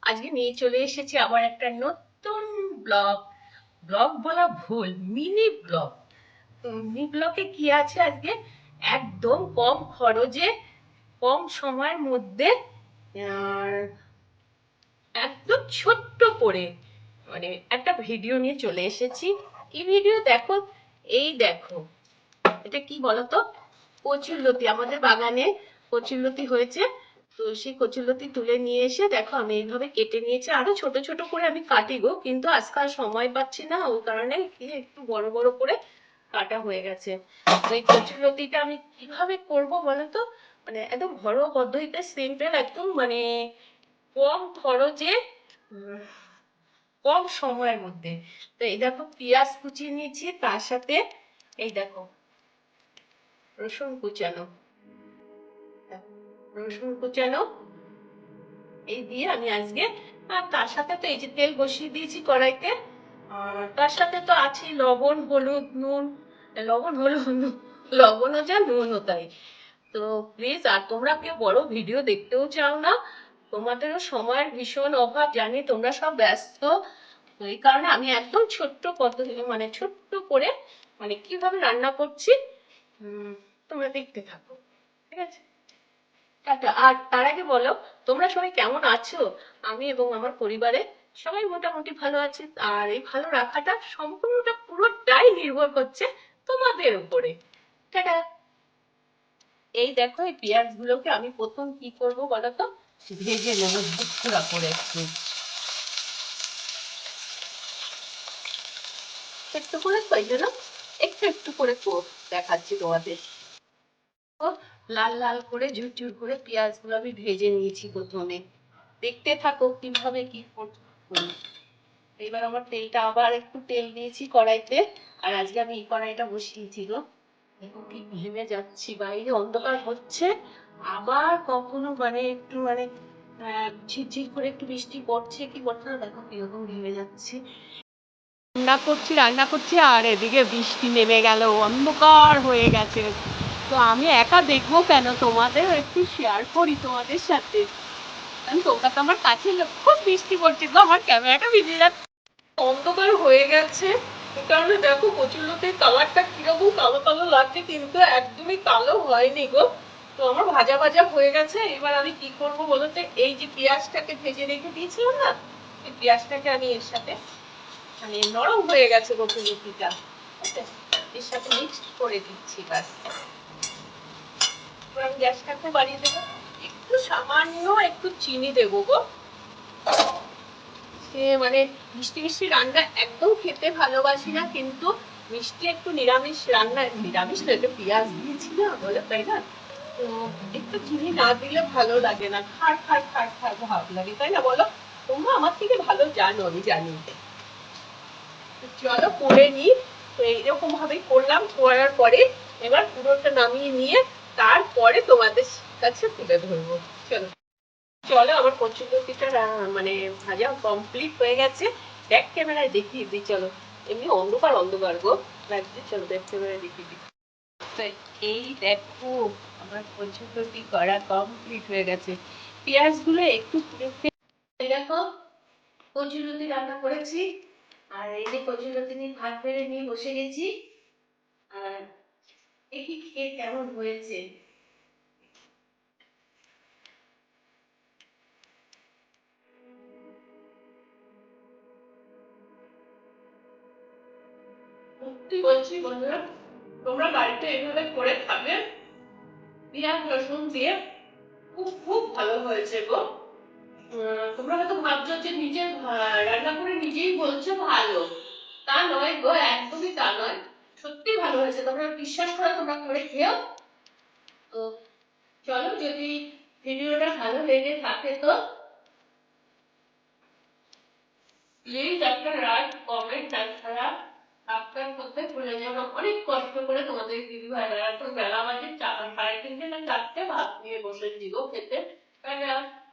আজকে নিয়ে চলে এসেছি আবার একটা নতুন ব্লগ। ব্লগ বলা ভুল, মিনি ব্লগ। মিনি ব্লগে কি আছে আজকে, একদম কম খরচে কম সময়ের মধ্যে আহ, একদম ছোট্ট করে মানে একটা ভিডিও নিয়ে চলে এসেছি। কি ভিডিও দেখো, এই দেখো, এটা কি বলতো, কচুরলতি। আমাদের বাগানে কচুরলতি হয়েছে, তো সেই কচুরলতি তুলে নিয়ে এসে দেখো আমি এইভাবে কেটে নিয়েছি। আরো ছোট ছোট করে আমি কাটি গো, কিন্তু আজকাল সময় পাচ্ছি না, ওই কারণে কি একটু বড় বড় করে কাটা হয়ে গেছে। তো এই কচুরলতিটা আমি কিভাবে করব বলতো, মানে একদম ঘরোয়া পদ্ধতিতে, সিম্পল একদম, মানে কম খরচে, উম, কম সময়ের মধ্যে। তো এই দেখো পেঁয়াজ কুচিয়ে নিয়েছি, তার সাথে এই দেখো রসুন কুচানো, রসুন কুচানো এই দিয়ে আমি আজকে, আর তার সাথে তো এই যে তেল বসিয়ে দিয়েছি কড়াইতে, আর তার সাথে তো আছে লবণ হলুদ নুন। লবণ হলুদ লবণও যা নুনও তাই। তো প্লিজ, আর তোমরা কেউ বড় ভিডিও দেখতেও চাও না, তোমাদেরও সময়ের ভীষণ অভাব, জানি তোমরা সব ব্যস্ত। তো এই কারণে আমি একদম ছোট্ট পদ্ধতি, মানে ছোট্ট করে, মানে কিভাবে রান্না করছি তোমরা দেখতে থাকো, ঠিক আছে? টাটা। আর তার আগে বলো, তোমরা সবাই কেমন আছো? আমি এবং আমার পরিবারে সবাই মোটামুটি ভালো আছি, আর এই ভালো রাখাটা সম্পূর্ণটা পুরোটাই নির্ভর করছে তোমাদের উপরে। টাটা। এই দেখো, এই পেঁয়াজ গুলোকে আমি প্রথম কি করব বলতো, ভেজে নেবো ভুট্টা করে একটু একটু করে, তাই জন্য একটু একটু করে দেখাচ্ছি তোমাদের। লাল লাল করে ঝুরঝুর করে পেঁয়াজ গুলো আমি ভেজে নিয়েছি প্রথমে। দেখতে থাকো কিভাবে কি করছি। এবার আমার তেলটা, আবার একটু তেল দিয়েছি কড়াইতে, আর আজকে আমি এই কড়াইটা বসিয়েছি গো। দেখো কি ঘেমে যাচ্ছি, বাইরে অন্ধকার হচ্ছে, আবার কখনো মানে একটু মানে ঝিরঝির করে একটু বৃষ্টি পড়ছে কি পড়ছে না, দেখো কিরকম ঘেমে যাচ্ছি। রান্না করছি আর এদিকে বৃষ্টি নেমে গেল, অন্ধকার হয়ে গেছে। তো আমি একা দেখবো কেন, তোমাদের একটু শেয়ার করি তোমাদের সাথে, কারণ তোমরা তো আমার কাছে লোক। খুব বৃষ্টি পড়ছে তো আমার ক্যামেরাটা ভিজে যাচ্ছে, অন্ধকার হয়ে গেছে। এই কারণে দেখো কচুরলতির কালারটা কিরকম কালো কালো লাগছে, কিন্তু একদমই কালো হয়নি গো। তো আমার ভাজা ভাজা হয়ে গেছে। এবার আমি কি করবো বলতে, এই যে পেঁয়াজটাকে ভেজে রেখে দিয়েছিলাম না, এই পেঁয়াজটাকে আমি এর সাথে, মানে নরম হয়ে গেছে কচুরলতিটা, এর সাথে মিক্সড করে দিচ্ছি। ব্যাস, এবার আমি গ্যাসটা একটু বাড়িয়ে দেবো, একটু সামান্য একটু চিনি দেবো গো। সে মানে মিষ্টি মিষ্টি রান্না একদম খেতে ভালোবাসি না, কিন্তু মিষ্টি একটু নিরামিষ রান্না, নিরামিষ তো একটু পেঁয়াজ দিয়েছি না বলে, তাই না? তো একটু চিনি না দিলে ভালো লাগে না, খার খার খার খার ভাব লাগে, তাই না বলো? তোমরা আমার থেকে ভালো জানো, আমি জানি। চলো করে নি। তো এইরকম ভাবে করলাম, করার পরে এবার পুরোটা নামিয়ে নিয়ে তারপরে তোমাদের কাছে তুলে ধরবো। চলো, চলো আমার কচুরলতিটা মানে ভাজা কমপ্লিট হয়ে গেছে। ব্যাক ক্যামেরায় দেখিয়ে দিই, চলো। এমনি অন্ধকার অন্ধকার গো লাগছে, চলো ব্যাক ক্যামেরায় দেখিয়ে দিই। তো এই দেখো, আমার কচুরলতি করা কমপ্লিট হয়ে গেছে। পেঁয়াজ গুলো একটু দেখো, কচুরলতি রান্না করেছি, আর এই যে কচুরলতি নিয়ে ভাত বেড়ে নিয়ে বসে গেছি। আর দেখি খেয়ে কেমন হয়েছে। সত্যি বলছি বন্ধুরা, তোমরা বাড়িতে এভাবে করে খাবে, পেঁয়াজ রসুন দিয়ে, খুব খুব ভালো হয়েছে গো। তোমরা হয়তো ভাবছো যে নিজে রান্না করে নিজেই বলছো ভালো, তা নয় গো, একদমই তা নয়। সত্যি ভালো হয়েছে, তোমরা বিশ্বাস করো, তোমরা করে খেও। তো চলো, যদি ভিডিওটা ভালো লেগে থাকে তো প্লিজ একটা লাইক কমেন্ট, তাছাড়া সাবস্ক্রাইব করতে ভুলে যাও না। অনেক কষ্ট করে তোমাদের দিদি ভাইরা তো বেলা বাজে 3:30 না 4টে ভাত নিয়ে বসেছি গো খেতে, তাই না?